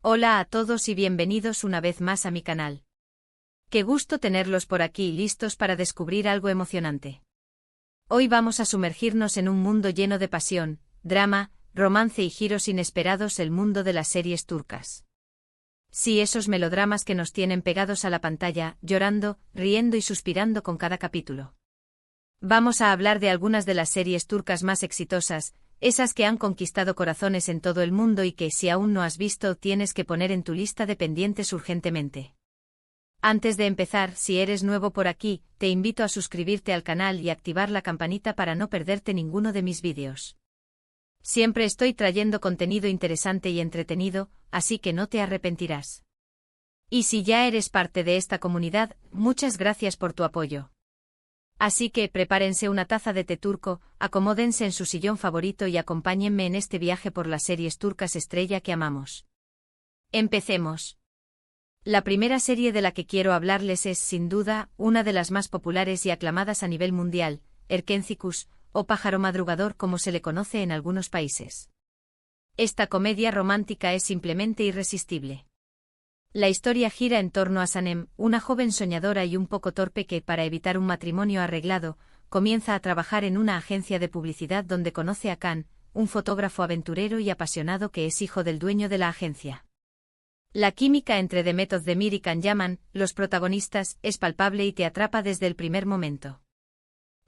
Hola a todos y bienvenidos una vez más a mi canal. Qué gusto tenerlos por aquí listos para descubrir algo emocionante. Hoy vamos a sumergirnos en un mundo lleno de pasión, drama, romance y giros inesperados, el mundo de las series turcas. Sí, esos melodramas que nos tienen pegados a la pantalla, llorando, riendo y suspirando con cada capítulo. Vamos a hablar de algunas de las series turcas más exitosas, esas que han conquistado corazones en todo el mundo y que, si aún no has visto, tienes que poner en tu lista de pendientes urgentemente. Antes de empezar, si eres nuevo por aquí, te invito a suscribirte al canal y activar la campanita para no perderte ninguno de mis vídeos. Siempre estoy trayendo contenido interesante y entretenido, así que no te arrepentirás. Y si ya eres parte de esta comunidad, muchas gracias por tu apoyo. Así que prepárense una taza de té turco, acomódense en su sillón favorito y acompáñenme en este viaje por las series turcas estrella que amamos. Empecemos. La primera serie de la que quiero hablarles es, sin duda, una de las más populares y aclamadas a nivel mundial, Erkenzicus, o Pájaro Madrugador como se le conoce en algunos países. Esta comedia romántica es simplemente irresistible. La historia gira en torno a Sanem, una joven soñadora y un poco torpe que, para evitar un matrimonio arreglado, comienza a trabajar en una agencia de publicidad donde conoce a Can, un fotógrafo aventurero y apasionado que es hijo del dueño de la agencia. La química entre Demet Özdemir y Can Yaman, los protagonistas, es palpable y te atrapa desde el primer momento.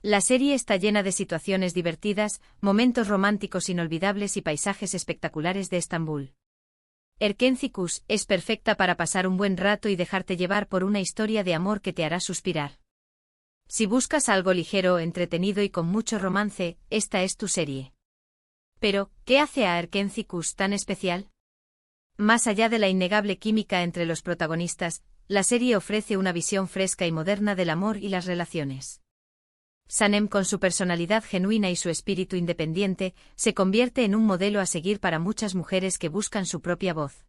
La serie está llena de situaciones divertidas, momentos románticos inolvidables y paisajes espectaculares de Estambul. Erkenzicus es perfecta para pasar un buen rato y dejarte llevar por una historia de amor que te hará suspirar. Si buscas algo ligero, entretenido y con mucho romance, esta es tu serie. Pero, ¿qué hace a Erkenzicus tan especial? Más allá de la innegable química entre los protagonistas, la serie ofrece una visión fresca y moderna del amor y las relaciones. Sanem, con su personalidad genuina y su espíritu independiente, se convierte en un modelo a seguir para muchas mujeres que buscan su propia voz.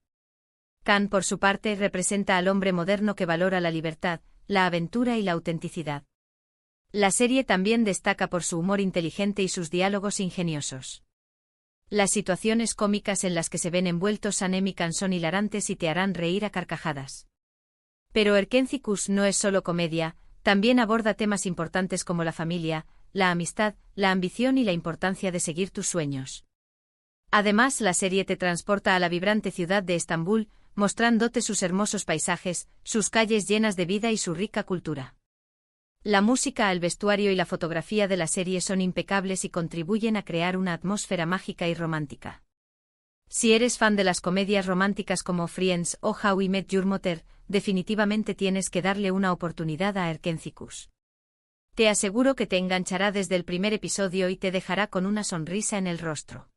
Can, por su parte, representa al hombre moderno que valora la libertad, la aventura y la autenticidad. La serie también destaca por su humor inteligente y sus diálogos ingeniosos. Las situaciones cómicas en las que se ven envueltos Sanem y Can son hilarantes y te harán reír a carcajadas. Pero Erkenzicus no es solo comedia. También aborda temas importantes como la familia, la amistad, la ambición y la importancia de seguir tus sueños. Además, la serie te transporta a la vibrante ciudad de Estambul, mostrándote sus hermosos paisajes, sus calles llenas de vida y su rica cultura. La música, el vestuario y la fotografía de la serie son impecables y contribuyen a crear una atmósfera mágica y romántica. Si eres fan de las comedias románticas como Friends o How I Met Your Mother, definitivamente tienes que darle una oportunidad a Erkenzicus. Te aseguro que te enganchará desde el primer episodio y te dejará con una sonrisa en el rostro.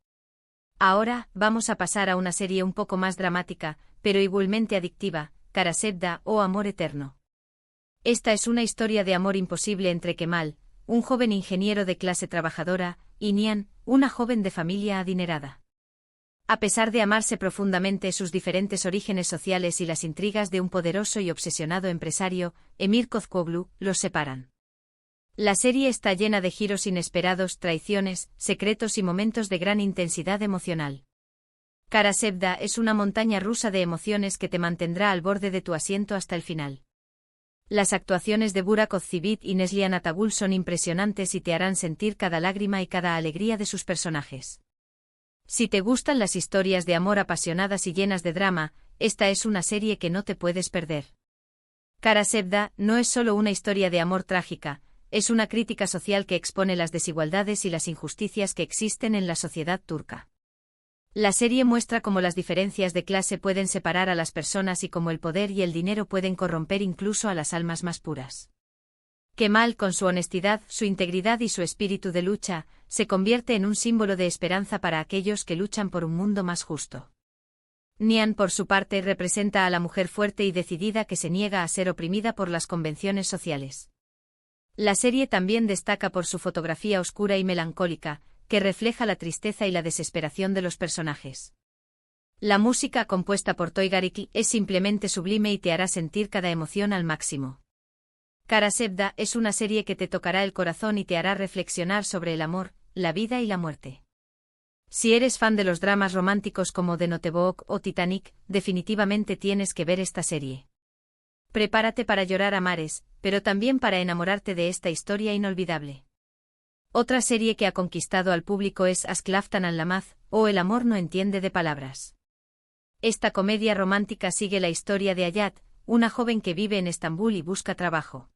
Ahora, vamos a pasar a una serie un poco más dramática, pero igualmente adictiva, Kara Sevda o Amor Eterno. Esta es una historia de amor imposible entre Kemal, un joven ingeniero de clase trabajadora, y Nihan, una joven de familia adinerada. A pesar de amarse profundamente, sus diferentes orígenes sociales y las intrigas de un poderoso y obsesionado empresario, Emir Kozkoglu, los separan. La serie está llena de giros inesperados, traiciones, secretos y momentos de gran intensidad emocional. Kara Sevda es una montaña rusa de emociones que te mantendrá al borde de tu asiento hasta el final. Las actuaciones de Burak Özçivit y Neslihan Atagul son impresionantes y te harán sentir cada lágrima y cada alegría de sus personajes. Si te gustan las historias de amor apasionadas y llenas de drama, esta es una serie que no te puedes perder. Kara Sevda no es solo una historia de amor trágica, es una crítica social que expone las desigualdades y las injusticias que existen en la sociedad turca. La serie muestra cómo las diferencias de clase pueden separar a las personas y cómo el poder y el dinero pueden corromper incluso a las almas más puras. Kemal, con su honestidad, su integridad y su espíritu de lucha, se convierte en un símbolo de esperanza para aquellos que luchan por un mundo más justo. Nihan, por su parte, representa a la mujer fuerte y decidida que se niega a ser oprimida por las convenciones sociales. La serie también destaca por su fotografía oscura y melancólica, que refleja la tristeza y la desesperación de los personajes. La música compuesta por Toygarikli es simplemente sublime y te hará sentir cada emoción al máximo. Kara Sevda es una serie que te tocará el corazón y te hará reflexionar sobre el amor, la vida y la muerte. Si eres fan de los dramas románticos como The Notebook o Titanic, definitivamente tienes que ver esta serie. Prepárate para llorar a mares, pero también para enamorarte de esta historia inolvidable. Otra serie que ha conquistado al público es Ask Laftan and Lamaz, o El amor no entiende de palabras. Esta comedia romántica sigue la historia de Hayat, una joven que vive en Estambul y busca trabajo.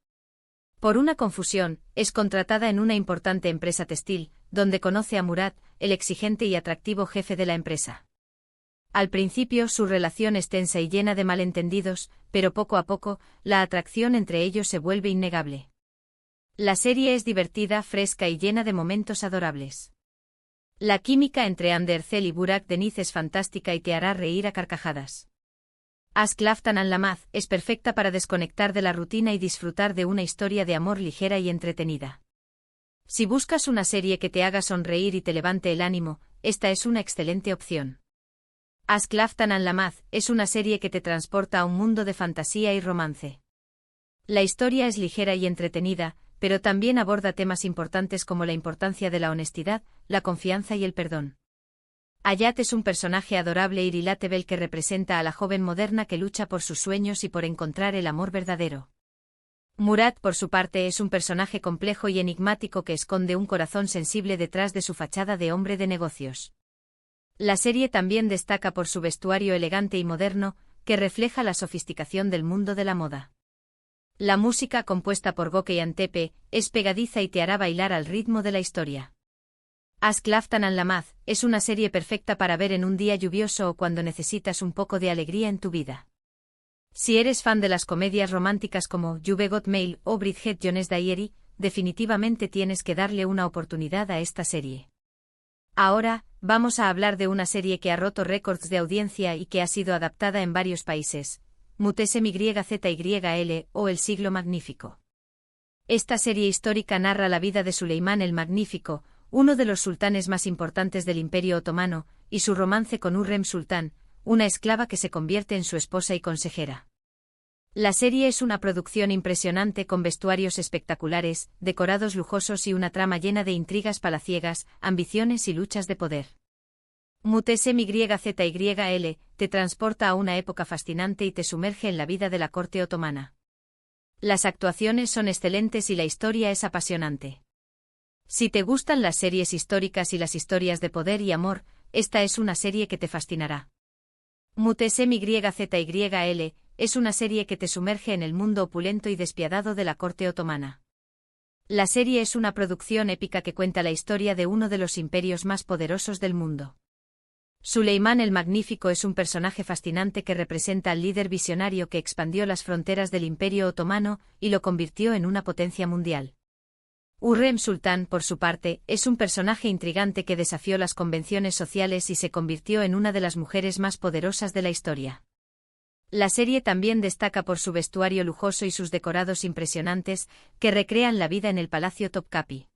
Por una confusión, es contratada en una importante empresa textil, donde conoce a Murat, el exigente y atractivo jefe de la empresa. Al principio su relación es tensa y llena de malentendidos, pero poco a poco, la atracción entre ellos se vuelve innegable. La serie es divertida, fresca y llena de momentos adorables. La química entre Andercel y Burak Deniz es fantástica y te hará reír a carcajadas. Ask Laftan and Lamaz es perfecta para desconectar de la rutina y disfrutar de una historia de amor ligera y entretenida. Si buscas una serie que te haga sonreír y te levante el ánimo, esta es una excelente opción. Ask Laftan and Lamaz es una serie que te transporta a un mundo de fantasía y romance. La historia es ligera y entretenida, pero también aborda temas importantes como la importancia de la honestidad, la confianza y el perdón. Hayat es un personaje adorable y relatable que representa a la joven moderna que lucha por sus sueños y por encontrar el amor verdadero. Murat, por su parte, es un personaje complejo y enigmático que esconde un corazón sensible detrás de su fachada de hombre de negocios. La serie también destaca por su vestuario elegante y moderno, que refleja la sofisticación del mundo de la moda. La música compuesta por Gökay Antepe es pegadiza y te hará bailar al ritmo de la historia. Ask Laftan and Lamaz es una serie perfecta para ver en un día lluvioso o cuando necesitas un poco de alegría en tu vida. Si eres fan de las comedias románticas como You've Got Mail o Bridget Jones' Diary, definitivamente tienes que darle una oportunidad a esta serie. Ahora, vamos a hablar de una serie que ha roto récords de audiencia y que ha sido adaptada en varios países, Mutesem YZYL o El siglo magnífico. Esta serie histórica narra la vida de Suleimán el Magnífico, uno de los sultanes más importantes del Imperio Otomano, y su romance con Hürrem Sultán, una esclava que se convierte en su esposa y consejera. La serie es una producción impresionante con vestuarios espectaculares, decorados lujosos y una trama llena de intrigas palaciegas, ambiciones y luchas de poder. Mutesem YZYL te transporta a una época fascinante y te sumerge en la vida de la corte otomana. Las actuaciones son excelentes y la historia es apasionante. Si te gustan las series históricas y las historias de poder y amor, esta es una serie que te fascinará. Mutesem YZYL es una serie que te sumerge en el mundo opulento y despiadado de la corte otomana. La serie es una producción épica que cuenta la historia de uno de los imperios más poderosos del mundo. Suleimán el Magnífico es un personaje fascinante que representa al líder visionario que expandió las fronteras del Imperio Otomano y lo convirtió en una potencia mundial. Hürrem Sultán, por su parte, es un personaje intrigante que desafió las convenciones sociales y se convirtió en una de las mujeres más poderosas de la historia. La serie también destaca por su vestuario lujoso y sus decorados impresionantes, que recrean la vida en el Palacio Topkapi.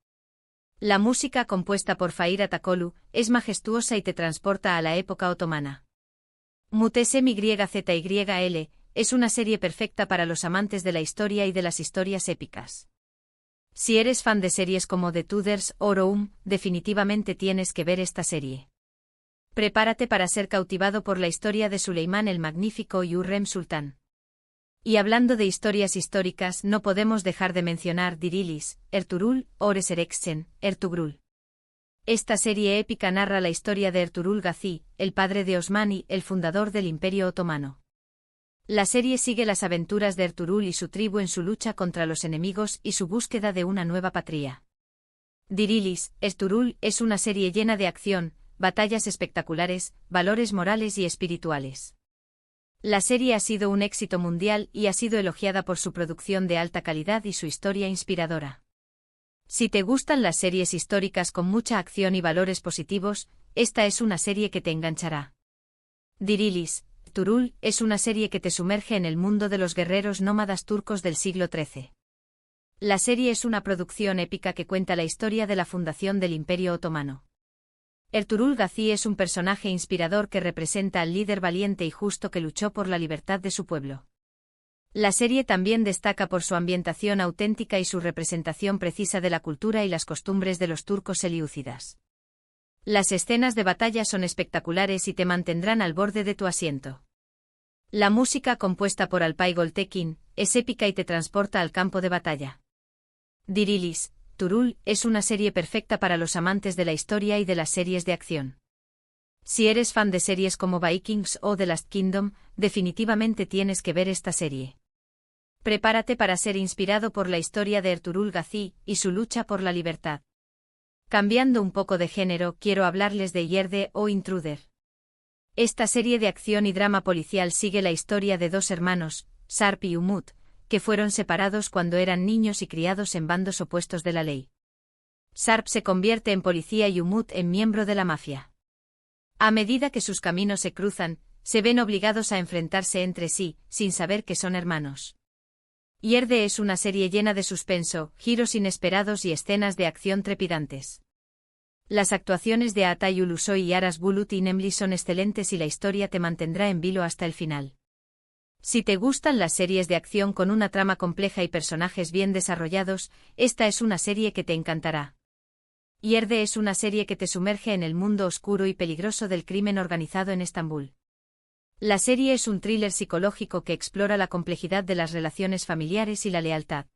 La música compuesta por Fahir Atakolu es majestuosa y te transporta a la época otomana. Mutesem YZYL es una serie perfecta para los amantes de la historia y de las historias épicas. Si eres fan de series como The Tudors o Rome, definitivamente tienes que ver esta serie. Prepárate para ser cautivado por la historia de Suleimán el Magnífico y Hürrem Sultán. Y hablando de historias históricas, no podemos dejar de mencionar Dirilis, Ertuğrul, o Resurrection, Ertugrul. Esta serie épica narra la historia de Ertuğrul Gazi, el padre de Osmani, el fundador del Imperio Otomano. La serie sigue las aventuras de Ertuğrul y su tribu en su lucha contra los enemigos y su búsqueda de una nueva patria. Dirilis, Ertuğrul es una serie llena de acción, batallas espectaculares, valores morales y espirituales. La serie ha sido un éxito mundial y ha sido elogiada por su producción de alta calidad y su historia inspiradora. Si te gustan las series históricas con mucha acción y valores positivos, esta es una serie que te enganchará. Dirilis, Ertuğrul es una serie que te sumerge en el mundo de los guerreros nómadas turcos del siglo XIII. La serie es una producción épica que cuenta la historia de la fundación del Imperio Otomano. Ertuğrul Gazi es un personaje inspirador que representa al líder valiente y justo que luchó por la libertad de su pueblo. La serie también destaca por su ambientación auténtica y su representación precisa de la cultura y las costumbres de los turcos selyúcidas. Las escenas de batalla son espectaculares y te mantendrán al borde de tu asiento. La música compuesta por Alpay Goltekin es épica y te transporta al campo de batalla. Dirilis, Turul, es una serie perfecta para los amantes de la historia y de las series de acción. Si eres fan de series como Vikings o The Last Kingdom, definitivamente tienes que ver esta serie. Prepárate para ser inspirado por la historia de Ertuğrul Gazi y su lucha por la libertad. Cambiando un poco de género, quiero hablarles de Yerde o Intruder. Esta serie de acción y drama policial sigue la historia de dos hermanos, Sarp y Umut, que fueron separados cuando eran niños y criados en bandos opuestos de la ley. Sarp se convierte en policía y Umut en miembro de la mafia. A medida que sus caminos se cruzan, se ven obligados a enfrentarse entre sí, sin saber que son hermanos. Yerde es una serie llena de suspenso, giros inesperados y escenas de acción trepidantes. Las actuaciones de Atay Ulusoy y Aras Bulut Inemli son excelentes y la historia te mantendrá en vilo hasta el final. Si te gustan las series de acción con una trama compleja y personajes bien desarrollados, esta es una serie que te encantará. Yerde es una serie que te sumerge en el mundo oscuro y peligroso del crimen organizado en Estambul. La serie es un thriller psicológico que explora la complejidad de las relaciones familiares y la lealtad.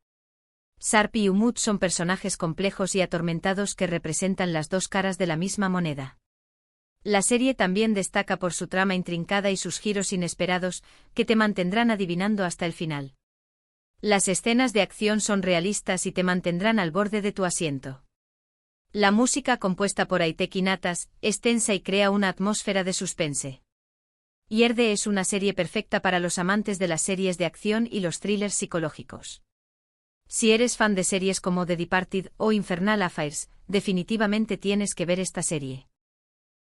Sarp y Umut son personajes complejos y atormentados que representan las dos caras de la misma moneda. La serie también destaca por su trama intrincada y sus giros inesperados, que te mantendrán adivinando hasta el final. Las escenas de acción son realistas y te mantendrán al borde de tu asiento. La música compuesta por Aytekin Atas es tensa y crea una atmósfera de suspense. Yerde es una serie perfecta para los amantes de las series de acción y los thrillers psicológicos. Si eres fan de series como The Departed o Infernal Affairs, definitivamente tienes que ver esta serie.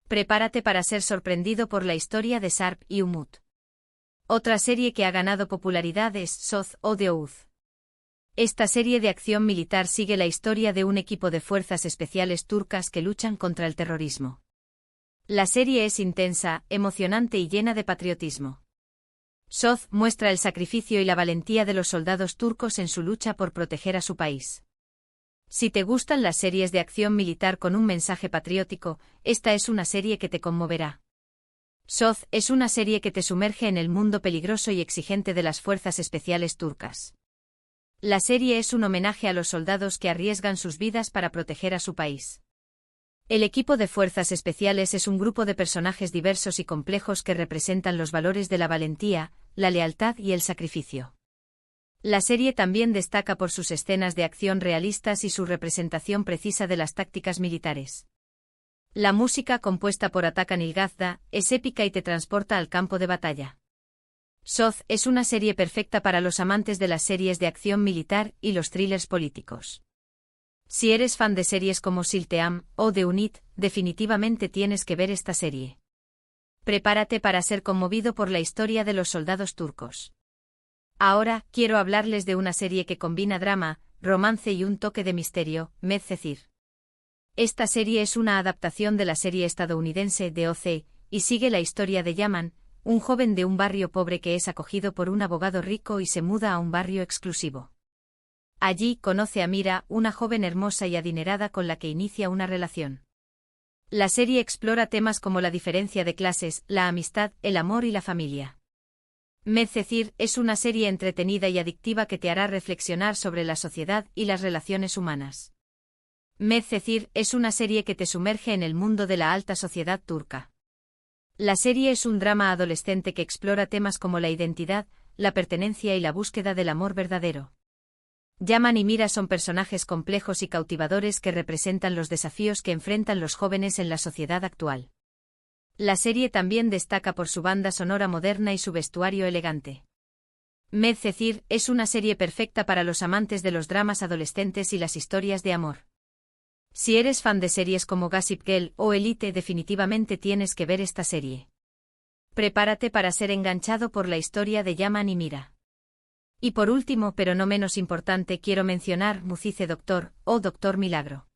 Prepárate para ser sorprendido por la historia de Sarp y Umut. Otra serie que ha ganado popularidad es Soz o The Oath. Esta serie de acción militar sigue la historia de un equipo de fuerzas especiales turcas que luchan contra el terrorismo. La serie es intensa, emocionante y llena de patriotismo. Soz muestra el sacrificio y la valentía de los soldados turcos en su lucha por proteger a su país. Si te gustan las series de acción militar con un mensaje patriótico, esta es una serie que te conmoverá. Soz es una serie que te sumerge en el mundo peligroso y exigente de las fuerzas especiales turcas. La serie es un homenaje a los soldados que arriesgan sus vidas para proteger a su país. El equipo de fuerzas especiales es un grupo de personajes diversos y complejos que representan los valores de la valentía, la lealtad y el sacrificio. La serie también destaca por sus escenas de acción realistas y su representación precisa de las tácticas militares. La música compuesta por Atakan Ilgazda es épica y te transporta al campo de batalla. Soz es una serie perfecta para los amantes de las series de acción militar y los thrillers políticos. Si eres fan de series como Silteam o The Unit, definitivamente tienes que ver esta serie. Prepárate para ser conmovido por la historia de los soldados turcos. Ahora, quiero hablarles de una serie que combina drama, romance y un toque de misterio, Medcezir. Esta serie es una adaptación de la serie estadounidense de OC, y sigue la historia de Yaman, un joven de un barrio pobre que es acogido por un abogado rico y se muda a un barrio exclusivo. Allí conoce a Mira, una joven hermosa y adinerada con la que inicia una relación. La serie explora temas como la diferencia de clases, la amistad, el amor y la familia. Medcezir es una serie entretenida y adictiva que te hará reflexionar sobre la sociedad y las relaciones humanas. Medcezir es una serie que te sumerge en el mundo de la alta sociedad turca. La serie es un drama adolescente que explora temas como la identidad, la pertenencia y la búsqueda del amor verdadero. Yaman y Mira son personajes complejos y cautivadores que representan los desafíos que enfrentan los jóvenes en la sociedad actual. La serie también destaca por su banda sonora moderna y su vestuario elegante. Medcezir es una serie perfecta para los amantes de los dramas adolescentes y las historias de amor. Si eres fan de series como Gossip Girl o Elite, definitivamente tienes que ver esta serie. Prepárate para ser enganchado por la historia de Yaman y Mira. Y por último, pero no menos importante, quiero mencionar Mucize Doctor, o Doctor Milagro.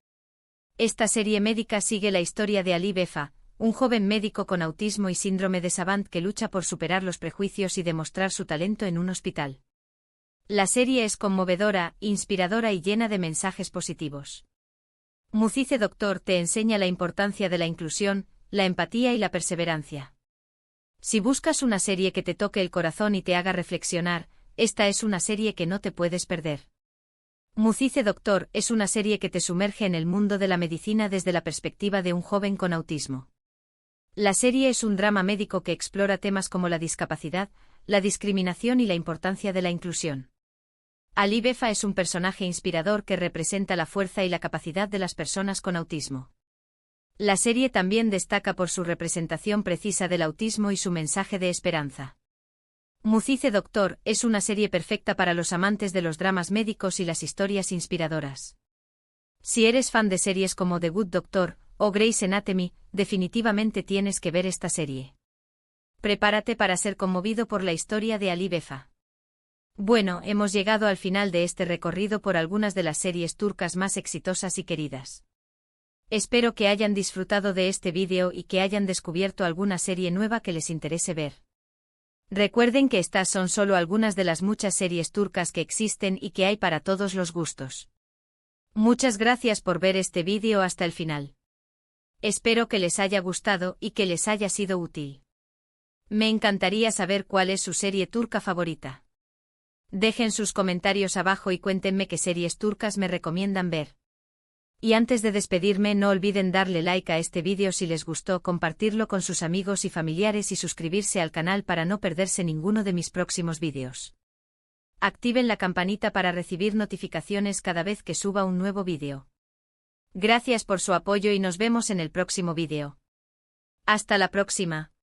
Esta serie médica sigue la historia de Ali Befa, un joven médico con autismo y síndrome de Savant que lucha por superar los prejuicios y demostrar su talento en un hospital. La serie es conmovedora, inspiradora y llena de mensajes positivos. Muzice Doctor te enseña la importancia de la inclusión, la empatía y la perseverancia. Si buscas una serie que te toque el corazón y te haga reflexionar, esta es una serie que no te puedes perder. Muzice Doctor es una serie que te sumerge en el mundo de la medicina desde la perspectiva de un joven con autismo. La serie es un drama médico que explora temas como la discapacidad, la discriminación y la importancia de la inclusión. Ali Befa es un personaje inspirador que representa la fuerza y la capacidad de las personas con autismo. La serie también destaca por su representación precisa del autismo y su mensaje de esperanza. Muzice Doctor es una serie perfecta para los amantes de los dramas médicos y las historias inspiradoras. Si eres fan de series como The Good Doctor o Grey's Anatomy, definitivamente tienes que ver esta serie. Prepárate para ser conmovido por la historia de Ali Befa. Bueno, hemos llegado al final de este recorrido por algunas de las series turcas más exitosas y queridas. Espero que hayan disfrutado de este vídeo y que hayan descubierto alguna serie nueva que les interese ver. Recuerden que estas son solo algunas de las muchas series turcas que existen y que hay para todos los gustos. Muchas gracias por ver este vídeo hasta el final. Espero que les haya gustado y que les haya sido útil. Me encantaría saber cuál es su serie turca favorita. Dejen sus comentarios abajo y cuéntenme qué series turcas me recomiendan ver. Y antes de despedirme, no olviden darle like a este vídeo si les gustó, compartirlo con sus amigos y familiares y suscribirse al canal para no perderse ninguno de mis próximos vídeos. Activen la campanita para recibir notificaciones cada vez que suba un nuevo vídeo. Gracias por su apoyo y nos vemos en el próximo vídeo. Hasta la próxima.